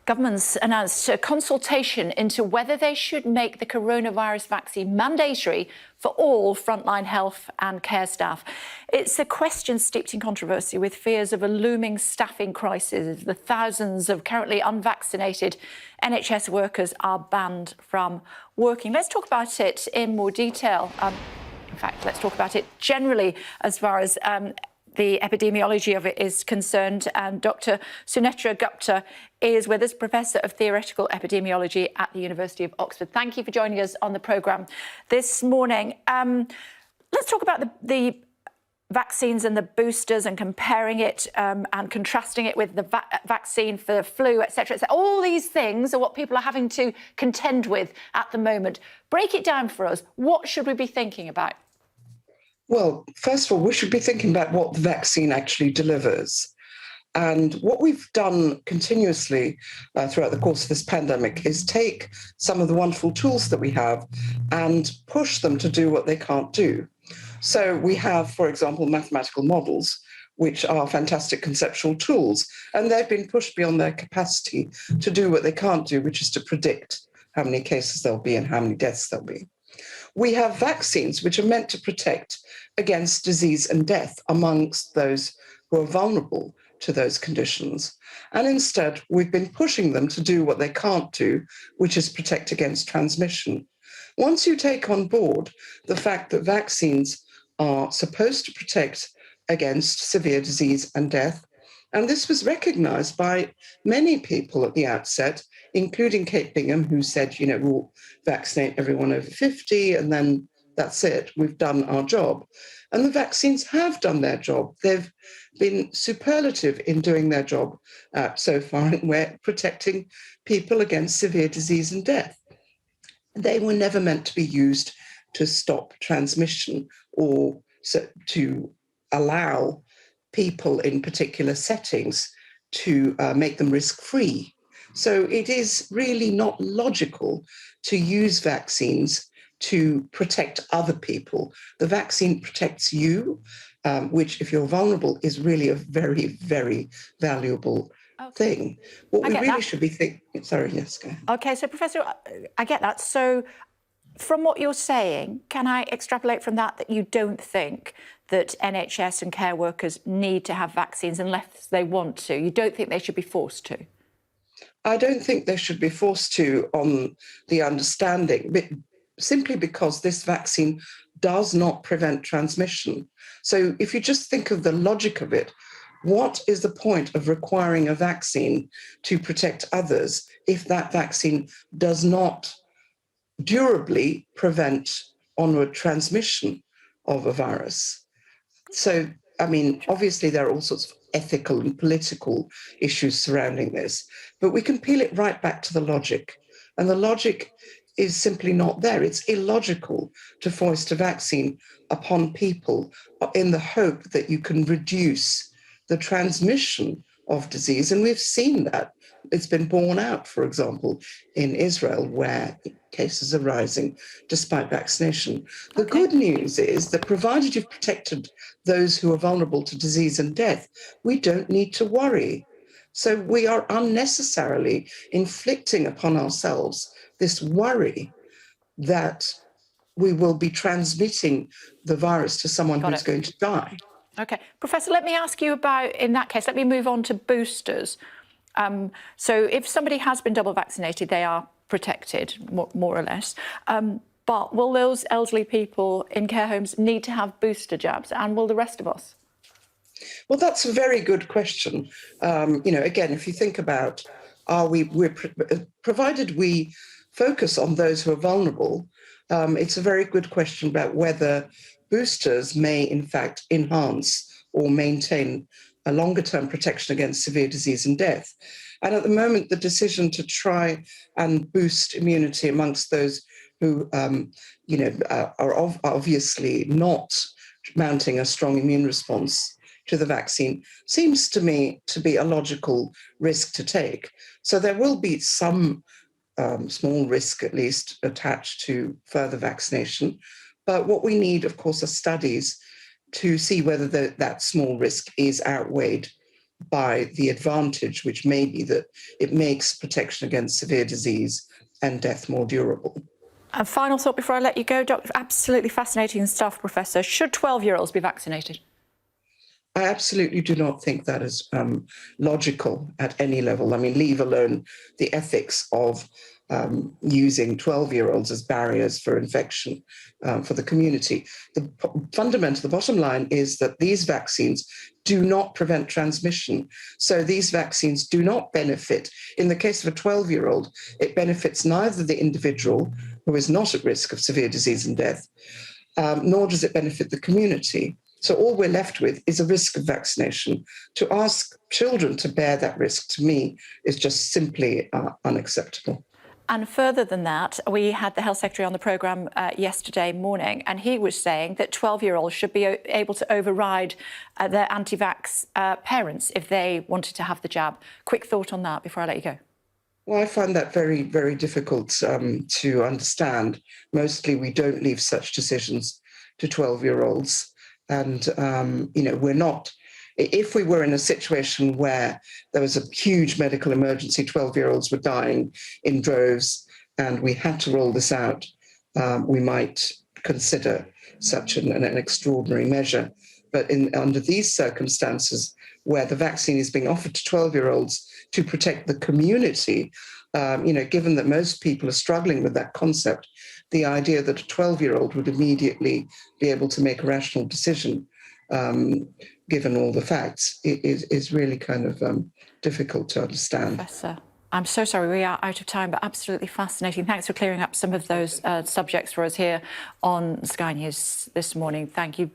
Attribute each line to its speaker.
Speaker 1: Government's announced a consultation into whether they should make the coronavirus vaccine mandatory for all frontline health and care staff. It's a question steeped in controversy, with fears of a looming staffing crisis. The thousands of currently unvaccinated NHS workers are banned from working. Let's talk about it in more detail. In fact, let's talk about it generally as far as the epidemiology of it is concerned. Dr. Sunetra Gupta is with us, Professor of Theoretical Epidemiology at the University of Oxford. Thank you for joining us on the programme this morning. Let's talk about the vaccines and the boosters and comparing it and contrasting it with the vaccine for the flu, etc. All these things are what people are having to contend with at the moment. Break it down for us. What should we be thinking about?
Speaker 2: Well, first of all, we should be thinking about what the vaccine actually delivers. And what we've done continuously throughout the course of this pandemic is take some of the wonderful tools that we have and push them to do what they can't do. So we have, for example, mathematical models, which are fantastic conceptual tools, and they've been pushed beyond their capacity to do what they can't do, which is to predict how many cases there'll be and how many deaths there'll be. We have vaccines which are meant to protect against disease and death amongst those who are vulnerable to those conditions. And instead, we've been pushing them to do what they can't do, which is protect against transmission. Once you take on board the fact that vaccines are supposed to protect against severe disease and death, and this was recognized by many people at the outset, including Kate Bingham, who said, we'll vaccinate everyone over 50, and then that's it, we've done our job. And the vaccines have done their job. They've been superlative in doing their job so far, and we're protecting people against severe disease and death. They were never meant to be used to stop transmission or to allow people in particular settings to make them risk-free. So it is really not logical to use vaccines to protect other people. The vaccine protects you, which, if you're vulnerable, is really a very, very valuable thing. What we really should be thinking... Sorry, yes, go ahead.
Speaker 1: OK, so, Professor, I get that. So from what you're saying, can I extrapolate from that you don't think that NHS and care workers need to have vaccines unless they want to? You don't think they should be forced to?
Speaker 2: I don't think they should be forced to, on the understanding, but simply because this vaccine does not prevent transmission. So if you just think of the logic of it, what is the point of requiring a vaccine to protect others if that vaccine does not durably prevent onward transmission of a virus? So, I mean, obviously there are all sorts of ethical and political issues surrounding this, but we can peel it right back to the logic. And the logic is simply not there. It's illogical to foist a vaccine upon people in the hope that you can reduce the transmission of disease. And we've seen that. It's been borne out, for example, in Israel, where cases are rising despite vaccination. The good news is that provided you've protected those who are vulnerable to disease and death, we don't need to worry. So we are unnecessarily inflicting upon ourselves this worry that we will be transmitting the virus to someone who's going to die.
Speaker 1: OK. Professor, let me ask you about, in that case, let me move on to boosters. So if somebody has been double vaccinated, they are protected, more or less. But will those elderly people in care homes need to have booster jabs? And will the rest of us?
Speaker 2: Well, that's a very good question. Again, if you think about, provided we focus on those who are vulnerable, it's a very good question about whether boosters may, in fact, enhance or maintain a longer-term protection against severe disease and death. And at the moment, the decision to try and boost immunity amongst those who, are obviously not mounting a strong immune response to the vaccine seems to me to be a logical risk to take. So there will be some small risk, at least, attached to further vaccination. But what we need, of course, are studies to see whether that small risk is outweighed by the advantage, which may be that it makes protection against severe disease and death more durable.
Speaker 1: A final thought before I let you go, Doctor. Absolutely fascinating stuff, Professor. Should 12-year-olds be vaccinated?
Speaker 2: I absolutely do not think that is logical at any level. I mean, leave alone the ethics of using 12-year-olds as barriers for infection for the community. The bottom line is that these vaccines do not prevent transmission. So these vaccines do not benefit. In the case of a 12-year-old, it benefits neither the individual, who is not at risk of severe disease and death, nor does it benefit the community. So all we're left with is a risk of vaccination. To ask children to bear that risk, to me, is just simply unacceptable.
Speaker 1: And further than that, we had the Health Secretary on the programme yesterday morning, and he was saying that 12-year-olds should be able to override their anti-vax parents if they wanted to have the jab. Quick thought on that before I let you go.
Speaker 2: Well, I find that very, very difficult to understand. Mostly we don't leave such decisions to 12-year-olds. And, we're not, if we were in a situation where there was a huge medical emergency, 12-year-olds were dying in droves, and we had to roll this out, we might consider such an extraordinary measure. But under these circumstances, where the vaccine is being offered to 12-year-olds to protect the community, given that most people are struggling with that concept, the idea that a 12-year-old would immediately be able to make a rational decision, given all the facts, is really kind of difficult to understand.
Speaker 1: Professor, I'm so sorry we are out of time, but absolutely fascinating. Thanks for clearing up some of those subjects for us here on Sky News this morning. Thank you